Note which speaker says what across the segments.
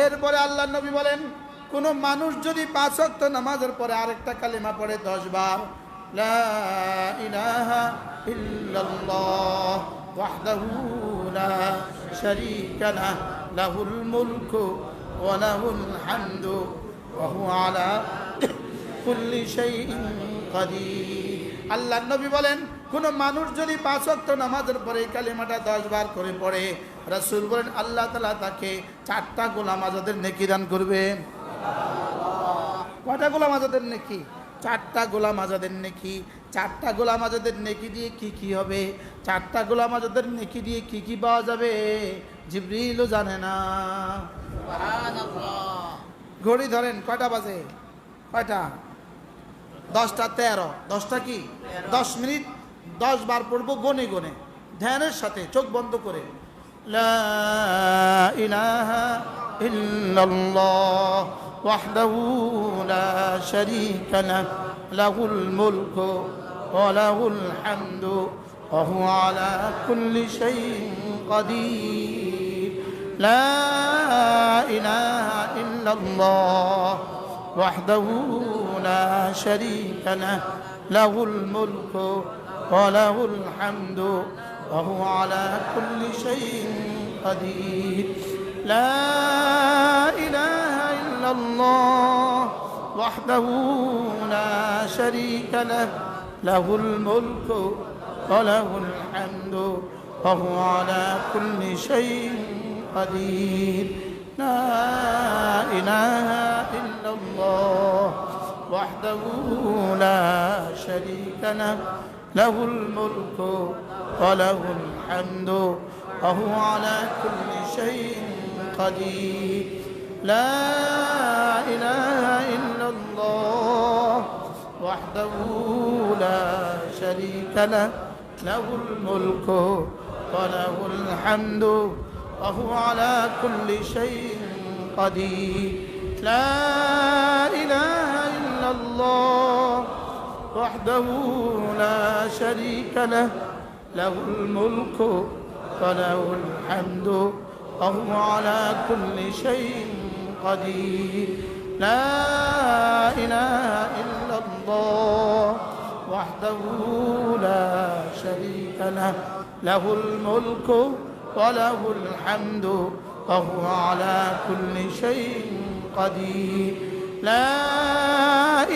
Speaker 1: এরপরে আল্লাহ নবী বলেন, কোন মানুষ যদি 5 ওয়াক্ত নামাজের পরে আরেকটা কালিমা পড়ে 10 বার, লা ইলাহা ইল্লাল্লাহ ওয়াহদাহু লা শারীকা লাহু লাহুল মুলকু ওয়া লাহুল হামদু ওয়া হুয়া আলা কুল্লি শাইইন কাদির। আল্লাহ নবী বলেন, কোন মানুষ যদি 5 ওয়াক্ত নামাজের পরে এই কালিমাটা 10 বার করে পড়ে, রাসূল বলেন আল্লাহ তাআলা তাকে 4টা গোলাম আজাদের নেকি দান করবে। কয়টা গোলাম আজাদের নেকি? 4টা গোলাম আজাদের নেকি। 4টা গোলাম আজাদের নেকি দিয়ে কি কি হবে? 4টা গোলাম আজাদের নেকি দিয়ে কি কি পাওয়া যাবে জিবরিলও জানে না। সুবহানাল্লাহ। ঘড়ি ধরেন, কয়টা বাজে? কয়টা? 10টা 13। 10টা কি? 10 মিনিট 10 বার পড়বো গনে গনে, ধ্যানের সাথে, চোখ বন্ধ করে। লা ইলাহা ইল্লাল্লাহ ওয়াহদাহু লা শারীকা লাহু লাহুল মুলকু ওয়া লাহুল হামদু ওয়া হুয়া আলা কুল্লি শাইইন কাদির। লা ইলাহা ইল্লাল্লাহ ওয়াহদাহু লা শারীকা লাহু লাহুল মুলকু ওয়া লাহুল হামদু ওয়া হুয়া আলা কুল্লি শাইইন কাদির। লা ইলাহা ইল্লাল্লাহ ওয়াহদাহু লা শারীকা লাহু লাহুল মুলকু ওয়া লাহুল হামদু ওয়া হুয়া আলা কুল্লি শাইইন কাদির। লা ইলাহা ইল্লাল্লাহ ওয়াহদাহু লা শারীকা লাহু লাহুল মুলকু ওয়া লাহুল হামদু ওয়া হুয়া আলা কুল্লি শাইইন কাদির। লা ইলাহা ইল্লাল্লাহ ওয়াহদাহু লা শারীকা লাহু লাহুল মুলকু ওয়া লাহুল হামদু ওয়া হুয়া আলা কুল্লি শাইইন কাদির। লা ইলাহা ইল্লাল্লাহ ওয়াহদাহু লা শারীকা লাহু লাহুল মুলকু ওয়া লাহুল হামদু ওয়া হুয়া আলা কুল্লি শাইইন কাদির। লা ইলাহা ইল্লাল্লাহ ওয়াহদাহু লা শারীকা লাহু লাহুল মুলকু ওয়া লাহুল হামদু ওয়া হুয়া আলা কুল্লি শাইইন কাদির। লা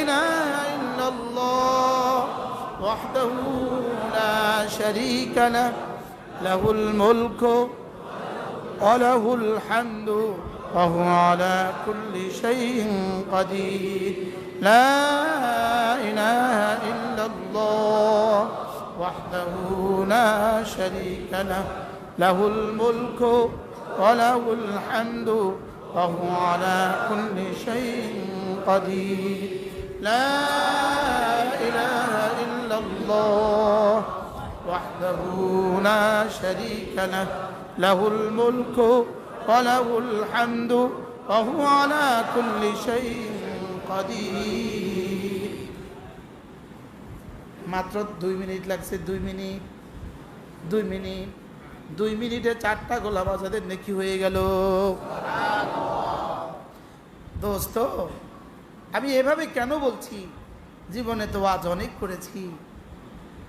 Speaker 1: ইলাহা ইল্লাল্লাহ ওয়াহদাহু লা শারীকা লাহু লাহুল মুলকু ওয়া লাহুল হামদু ওয়া হুয়া আলা কুল্লি শাইইন কাদির। লা ইলাহা ইল্লাল্লাহ ওয়াহদাহু লা শারীকা লাহু লাহুল মুলকু ওয়া লাহুল হামদু ওয়া হুয়া আলা কুল্লি শাইইন কাদির। লা ইলাহা ইল্লাল্লাহ ওয়াহদাহু লা শারীকা লাহু লাহুল মুলকু ওয়া লাহুল হামদু ওয়া হুয়া আলা কুল্লি শাইইন কাদির। মাত্র 2 মিনিট লাগছে। 2 মিনিট 2 মিনিট 2 মিনিটে 4টা গোলাম আজাদের নেকি হয়ে গেল। দোস্ত, আমি এভাবে কেন বলছি? জীবনে তো আজ অনেক করেছি,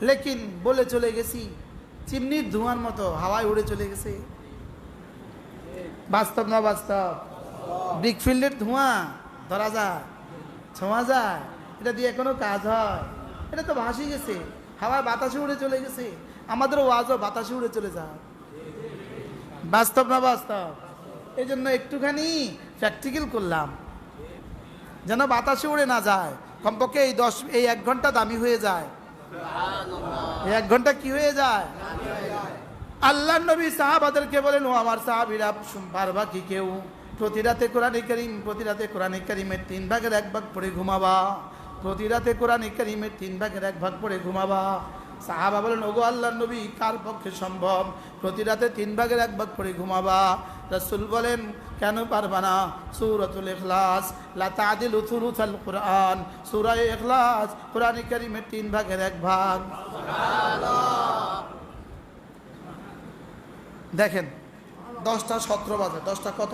Speaker 1: লেকিন বলে চলে গেছি, চিমনির ধোঁয়ার মতো হাওয়ায় উড়ে চলে গেছে। বাস্তব না বাস্তব? ব্রিকফিল্ডের ধোঁয়া ধরা যায়, ছোঁয়া যায়, এটা দিয়ে কোনো কাজ হয়? এটা তো ভাসি গেছে, হাওয়ায় বাতাসে উড়ে চলে গেছে। আমাদের ওয়াজও বাতাসে উড়ে চলে যায়। বাস্তব না বাস্তব? এই জন্য একটুখানি প্র্যাকটিক্যাল করলাম, যেন বাতাসে উড়ে না যায়। কমপক্ষে এই 1 ঘন্টা দামি হয়ে যায়। এই 1 ঘন্টা কি হয়ে যায়? আল্লাহ নবী সাহাবাদেরকে বলেন, ও আমার সাহাবীরা, পারবা কি কেউ প্রতি রাতে কোরআনে কারীমের 3 ভাগের 1 ভাগ পড়ে ঘুমাবা? প্রতি রাতে কোরআনে কারীমের 3 ভাগের 1 ভাগ পড়ে ঘুমাবা? সাহাবা বলেন, ওগো আল্লাহর নবী, কার পক্ষে সম্ভব প্রতি রাতে 3 ভাগের 1 ভাগ পড়ে ঘুমাবা? রাসূল বলেন, কেন পারবা না? সূরাতুল ইখলাস লা তা'দিলু সুলুসাল কুরআন, সূরা ইখলাস কোরআনে কারীমের 3 ভাগের 1 ভাগ। সুবহানাল্লাহ। দেখেন 10টা 17 বাজে। 10টা কত?